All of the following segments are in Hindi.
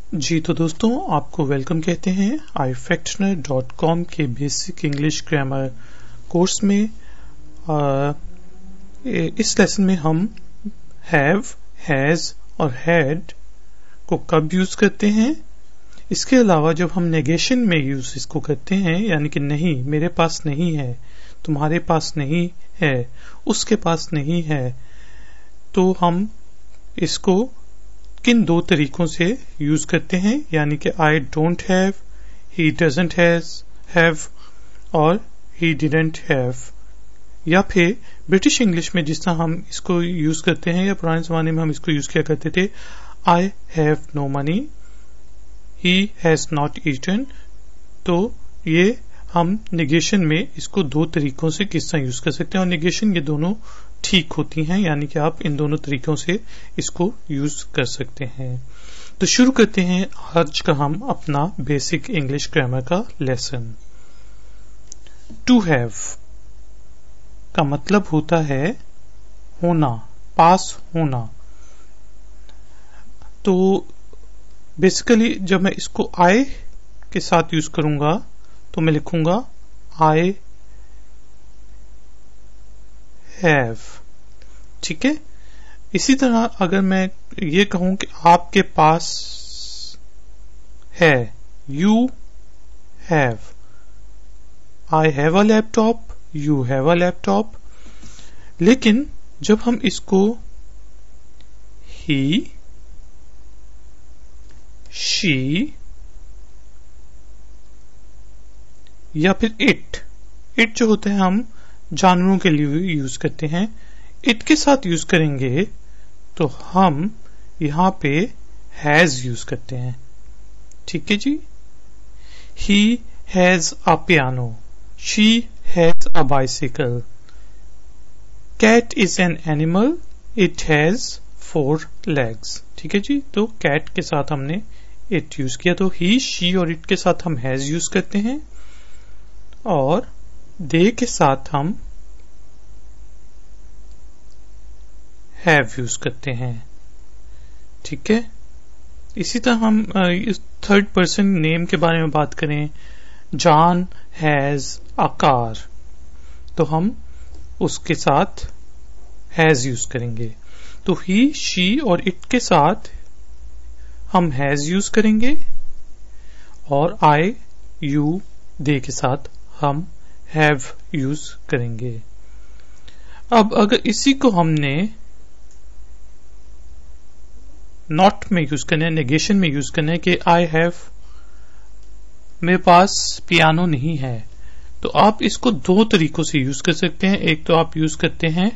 जी तो दोस्तों आपको वेलकम कहते हैं ifactioner.com के बेसिक इंग्लिश ग्रामर कोर्स में। इस लेसन में हम हैव, हैज और हैड को कब यूज करते हैं। इसके अलावा जब हम नेगेशन में यूज इसको करते हैं, यानी कि नहीं, मेरे पास नहीं है, तुम्हारे पास नहीं है, उसके पास नहीं है, तो हम इसको किन दो तरीकों से यूज करते हैं, यानी कि I don't have, he doesn't have और ही डिडंट हैव। या फिर ब्रिटिश इंग्लिश में जिस तरह हम इसको यूज करते हैं, या पुराने जमाने में हम इसको यूज किया करते थे, I have no money, he has not eaten. तो ये हम निगेशन में इसको दो तरीकों से किस तरह यूज कर सकते हैं, और निगेशन ये दोनों ठीक होती हैं, यानी कि आप इन दोनों तरीकों से इसको यूज कर सकते हैं। तो शुरू करते हैं आज का हम अपना बेसिक इंग्लिश ग्रामर का लेसन। टू हैव का मतलब होता है होना, पास होना। तो बेसिकली जब मैं इसको आई के साथ यूज करूंगा तो मैं लिखूंगा आई हैव। ठीक है। इसी तरह अगर मैं ये कहूं कि आपके पास है, you have, I have a laptop, you have a laptop. लेकिन जब हम इसको ही, शी या फिर इट जो होते हैं हम जानवरों के लिए यूज करते हैं, इट के साथ यूज करेंगे तो हम यहां पे हैज यूज करते हैं। ठीक है जी। He has a piano, she has a bicycle, cat is an animal, it has 4 legs। ठीक है जी। तो कैट के साथ हमने इट यूज किया, तो ही, शी और इट के साथ हम हैज यूज करते हैं, और दे के साथ हम हैव यूज करते हैं। ठीक है। इसी तरह हम इस थर्ड पर्सन नेम के बारे में बात करें, जॉन हैज अ कार, तो हम उसके साथ हैज यूज करेंगे। तो ही, शी और इट के साथ हम हैज यूज करेंगे, और आई, यू, दे के साथ हम हैव यूज करेंगे। अब अगर इसी को हमने नॉट में यूज करना है, नेगेशन में यूज करना है कि आई हैव, मेरे पास पियानो नहीं है, तो आप इसको दो तरीकों से यूज कर सकते हैं। एक तो आप यूज करते हैं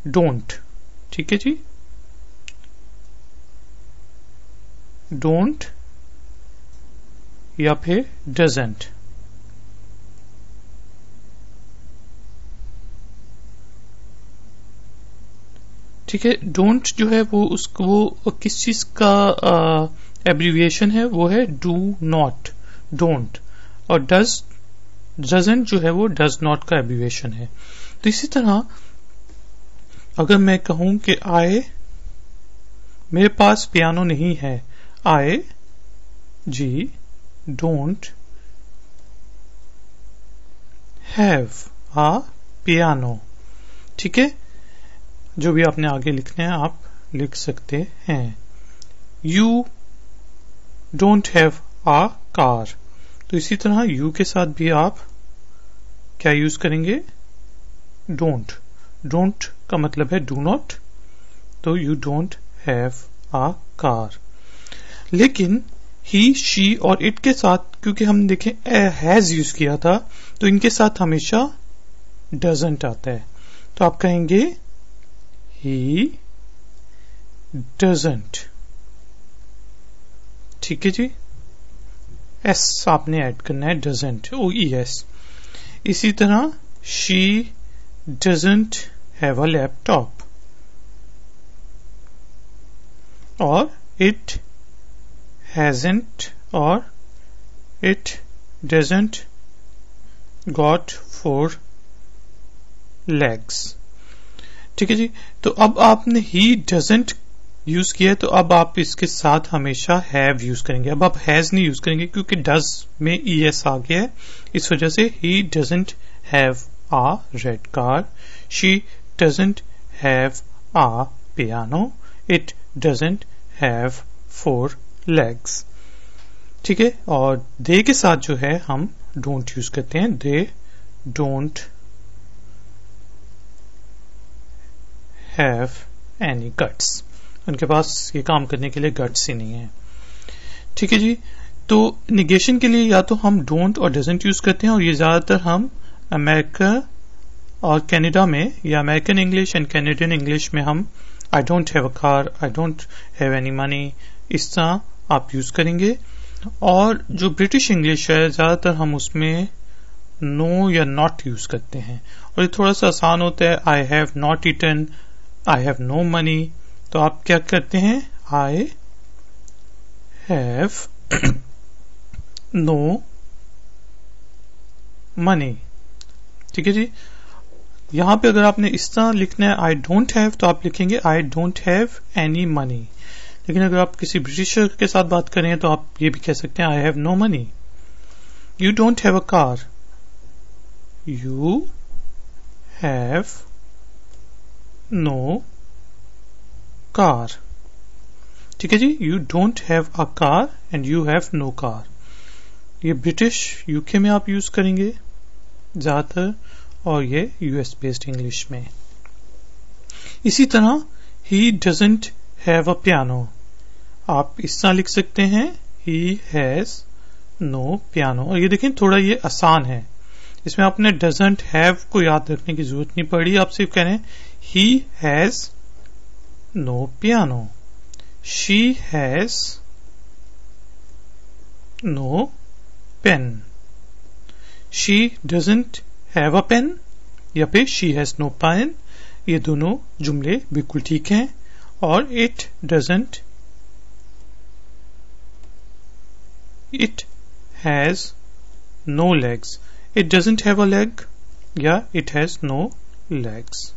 डोंट। ठीक है जी। डोंट या फिर डजंट। ठीक है। डोंट जो है वो किस चीज का एब्रीविएशन है, वो है डू नॉट, डोंट। और डजंट जो है वो डज नॉट का एब्रीविएशन है। तो इसी तरह अगर मैं कहूं कि आई, मेरे पास पियानो नहीं है, आई जी डोंट हैव अ पियानो। ठीक है। जो भी आपने आगे लिखने हैं आप लिख सकते हैं। You don't have a car, तो इसी तरह यू के साथ भी आप क्या यूज करेंगे, डोंट। डोंट का मतलब है डू नॉट, तो you don't have a car. लेकिन ही, शी और इट के साथ क्योंकि हम देखें हैज यूज किया था, तो इनके साथ हमेशा डजंट आता है, तो आप कहेंगे ही डजंट। ठीक है जी। एस आपने ऐड करना है, डजंट, ओ ई एस। इसी तरह she doesn't have a laptop, और इट हैजंट और इट डजंट गॉट 4 legs। ठीक है जी। तो अब आपने ही डजंट यूज किया है, तो अब आप इसके साथ हमेशा हैव यूज करेंगे। अब आप हैज नहीं यूज करेंगे क्योंकि डज में ईएस आ गया है, इस वजह से he doesn't have a red car, she doesn't have a piano, it doesn't have 4 legs। ठीक है, और दे के साथ जो है हम डोंट यूज करते हैं, दे डोंट हैव एनी गट्स, उनके पास ये काम करने के लिए गट्स ही नहीं है। ठीक है जी, तो निगेशन के लिए या तो हम डोंट और डजंट यूज करते हैं, और ये ज्यादातर हम अमेरिका और कनाडा में या American English and Canadian English में हम I don't have a car, I don't have any money, इस तरह आप यूज करेंगे। और जो ब्रिटिश इंग्लिश है ज्यादातर हम उसमें नो या नॉट यूज करते हैं, और ये थोड़ा सा आसान होता है। I have not eaten, I have no money, तो आप क्या करते हैं, आई हैव नो मनी। ठीक है जी, यहां पे अगर आपने इस तरह लिखना है आई डोंट हैव, तो आप लिखेंगे I don't have any money. लेकिन अगर आप किसी ब्रिटिशर के साथ बात करें तो आप ये भी कह सकते हैं I have no money. You don't have a car, you have no car. ठीक है जी, you don't have a car and you have no car, ये ब्रिटिश यूके में आप यूज करेंगे ज्यादातर, और ये यूएस बेस्ड इंग्लिश में। इसी तरह ही डजंट हैव अ पियानो, आप इस तरह लिख सकते हैं ही हैज नो पियानो। और ये देखें थोड़ा ये आसान है, इसमें आपने डजंट हैव को याद रखने की जरूरत नहीं पड़ी, आप सिर्फ कह रहे हैं he has no piano, she has no pen, she doesn't have a pen या फिर शी हैज नो पेन, ये दोनों जुमले बिल्कुल ठीक हैं। और it has no legs, it doesn't have a leg या इट हैज नो लेग्स।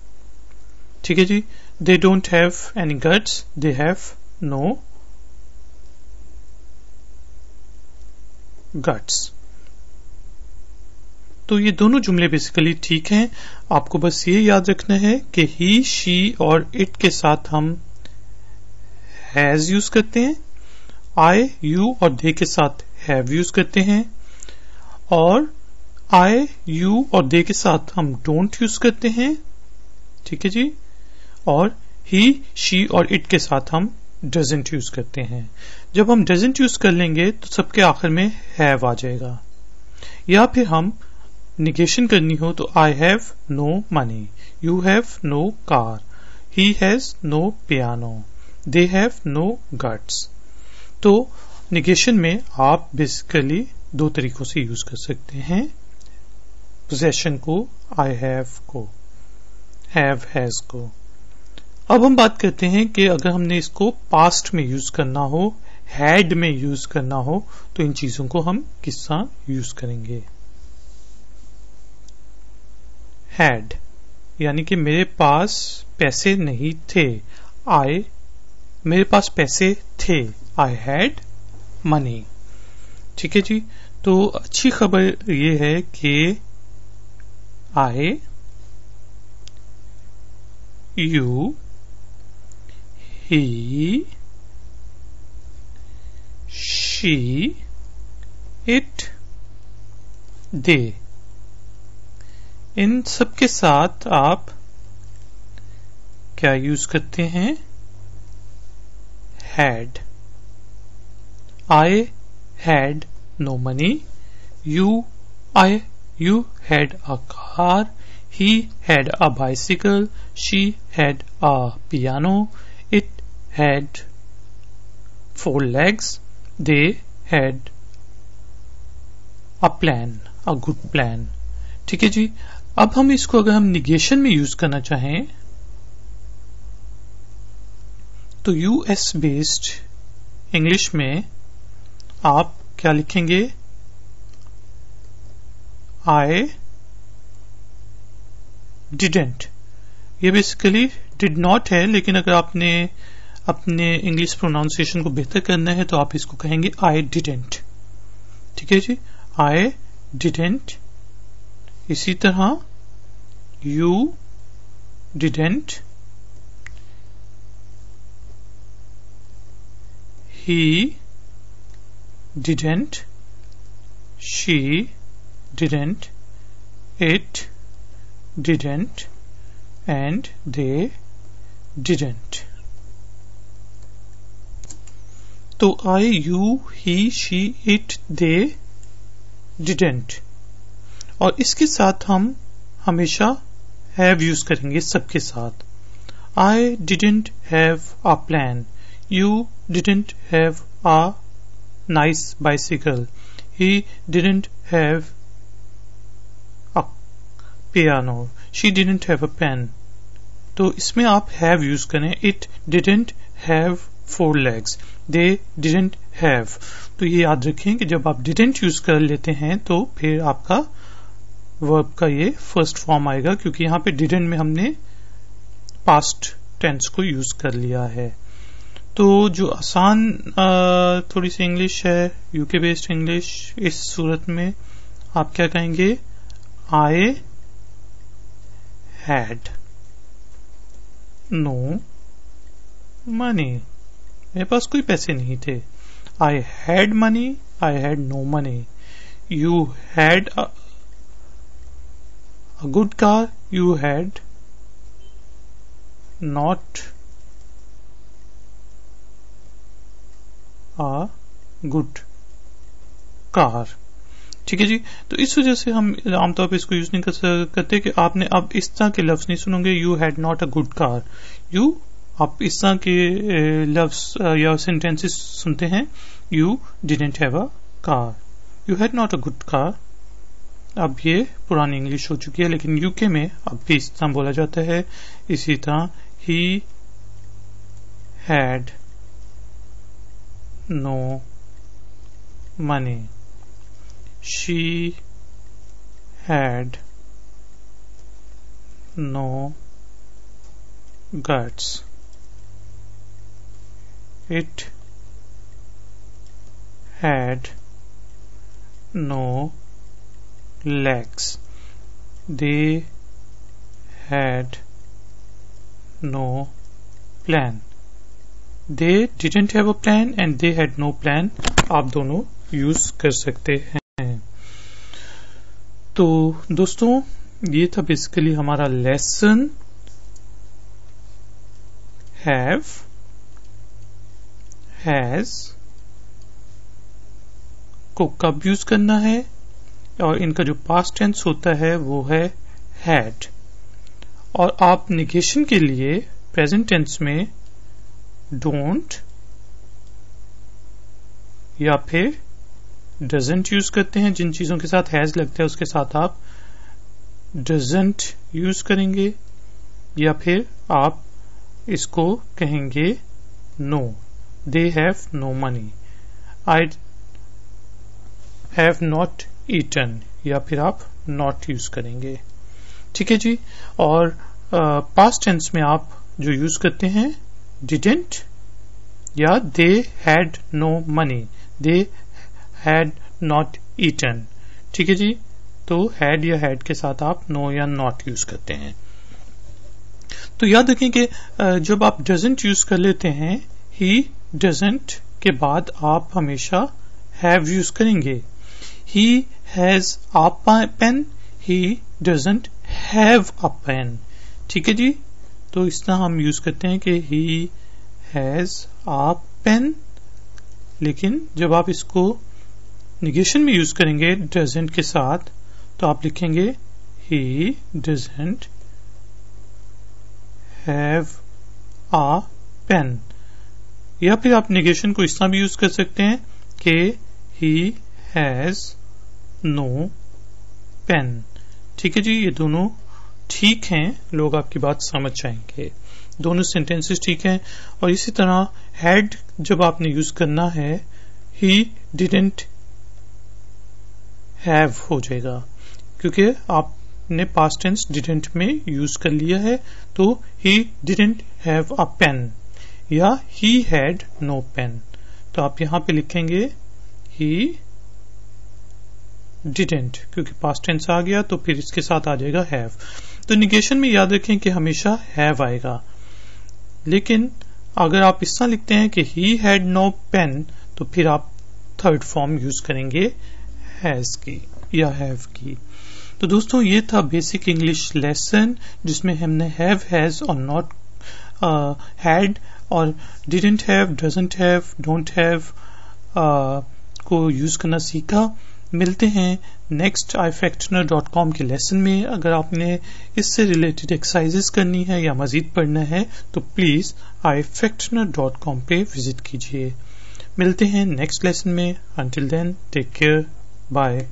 ठीक है जी, they don't have any guts, they have no guts. तो ये दोनों जुमले बेसिकली ठीक हैं। आपको बस ये याद रखना है कि ही, शी और इट के साथ हम हैज यूज करते हैं, आई, यू और दे के साथ हैव यूज करते हैं, और आई, यू और दे के साथ हम डोंट यूज करते हैं। ठीक है जी, और ही, शी और इट के साथ हम डजंट यूज करते हैं। जब हम डजंट यूज कर लेंगे तो सबके आखिर में हैव आ जाएगा। या फिर हम निगेशन करनी हो तो I have no money, you have no car, he has no piano, they have no guts. तो निगेशन में आप बेसिकली 2 तरीकों से यूज कर सकते हैं पोजेशन को, आई हैव को, हैव हैज को। अब हम बात करते हैं कि अगर हमने इसको पास्ट में यूज करना हो, हैड में यूज करना हो, तो इन चीजों को हम किस तरह यूज करेंगे। हैड यानी कि मेरे पास पैसे नहीं थे, मेरे पास पैसे थे, आई हैड मनी। ठीक है जी, तो अच्छी खबर ये है कि I, you, he, she, it, they, इन सब के साथ आप क्या यूज करते हैं, had. I had no money, you had a car, he had a bicycle, she had a piano, it had 4 legs, they had a plan, a good plan। ठीक है जी, अब हम इसको अगर हम निगेशन में यूज करना चाहें तो यूएस बेस्ड इंग्लिश में आप क्या लिखेंगे, आई डिडेंट। ये बेसिकली डिड नॉट है, लेकिन अगर आपने अपने इंग्लिश प्रोनाउंसिएशन को बेहतर करना है तो आप इसको कहेंगे आई डिडेंट। ठीक है जी, आई डिडेंट। इसी तरह you didn't, he didn't, she didn't, it didn't, and they didn't। तो I, you, he, she, it, they, didn't, और इसके साथ हम हमेशा have यूज करेंगे सबके साथ। I didn't have a plan, you didn't have a nice bicycle, he didn't have a piano, she didn't have a pen। तो इसमें आप have यूज करें। It didn't have 4 legs, they didn't have। तो ये याद रखें कि जब आप didn't यूज कर लेते हैं तो फिर आपका वर्ब का ये फर्स्ट फॉर्म आएगा, क्योंकि यहाँ पे didn't में हमने पास्ट टेंस को यूज कर लिया है। तो जो आसान थोड़ी सी इंग्लिश है, यूके बेस्ड इंग्लिश, इस सूरत में आप क्या कहेंगे? आई हैड नो मनी, मेरे पास कोई पैसे नहीं थे। I had money, I had no money. You had a good car, you had not a good car। ठीक है जी, तो इस वजह से हम आमतौर पर इसको यूज नहीं करते कि आपने अब इस तरह के लफ्ज नहीं सुनोगे, you had not a good car. You आप इस तरह के लफ्ज या सेंटेंसेस सुनते हैं, you didn't have a car, you had not a good car. अब ये पुरानी इंग्लिश हो चुकी है, लेकिन यूके में अब भी इस तरह बोला जाता है। इसी तरह he had no money, she had no guts, it had no legs, they had no plan। They didn't have a plan and they had no plan, आप दोनों यूज कर सकते हैं। तो दोस्तों ये था बेसिकली हमारा लेसन हैव, हैज को कब यूज करना है, और इनका जो पास्ट टेंस होता है वो है हैड। और आप निगेशन के लिए प्रेजेंट टेंस में डोंट या फिर डजंट यूज करते हैं। जिन चीजों के साथ हैज लगता है उसके साथ आप डजंट यूज करेंगे, या फिर आप इसको कहेंगे no, they have no money, I have not eaten, या फिर आप नॉट यूज करेंगे। ठीक है जी। और पास्ट टेंस में आप जो यूज करते हैं didn't या they had no money, they had not eaten। ठीक है जी, तो had या had के साथ आप no या not यूज करते हैं। तो याद रखें कि जब आप doesn't यूज कर लेते हैं, he doesn't के बाद आप हमेशा have यूज करेंगे। he has a pen, he doesn't have a pen। ठीक है जी, तो इस तरह हम यूज करते हैं कि he has a pen, लेकिन जब आप इसको निगेशन में यूज करेंगे doesn't के साथ, तो आप लिखेंगे he doesn't have a pen। या फिर आप निगेशन को इस तरह भी यूज कर सकते हैं कि he has no pen। ठीक है जी, ये दोनों ठीक हैं, लोग आपकी बात समझ जाएंगे, दोनों सेंटेंसेस ठीक हैं। और इसी तरह हैड जब आपने यूज करना है, ही डिडंट हैव हो जाएगा, क्योंकि आपने पास्ट टेंस डिडंट में यूज कर लिया है। तो he didn't have a pen, या he had no pen। तो आप यहां पे लिखेंगे he didn't, क्योंकि पास्ट टेंस आ गया तो फिर इसके साथ आ जाएगा have। तो निगेशन में याद रखें कि हमेशा have आएगा, लेकिन अगर आप इस तरह लिखते हैं कि he had no pen तो फिर आप थर्ड फॉर्म यूज करेंगे has की या have की। तो दोस्तों ये था बेसिक इंग्लिश लेसन जिसमें हमने have, has और not, had और didn't have, doesn't have, don't have को यूज करना सीखा। मिलते हैं नेक्स्ट ifactoner.com के लेसन में। अगर आपने इससे रिलेटेड एक्सरसाइजेस करनी है या मजीद पढ़ना है तो प्लीज ifactoner.com पे विजिट कीजिए। मिलते हैं नेक्स्ट लेसन में। Until then take care, bye.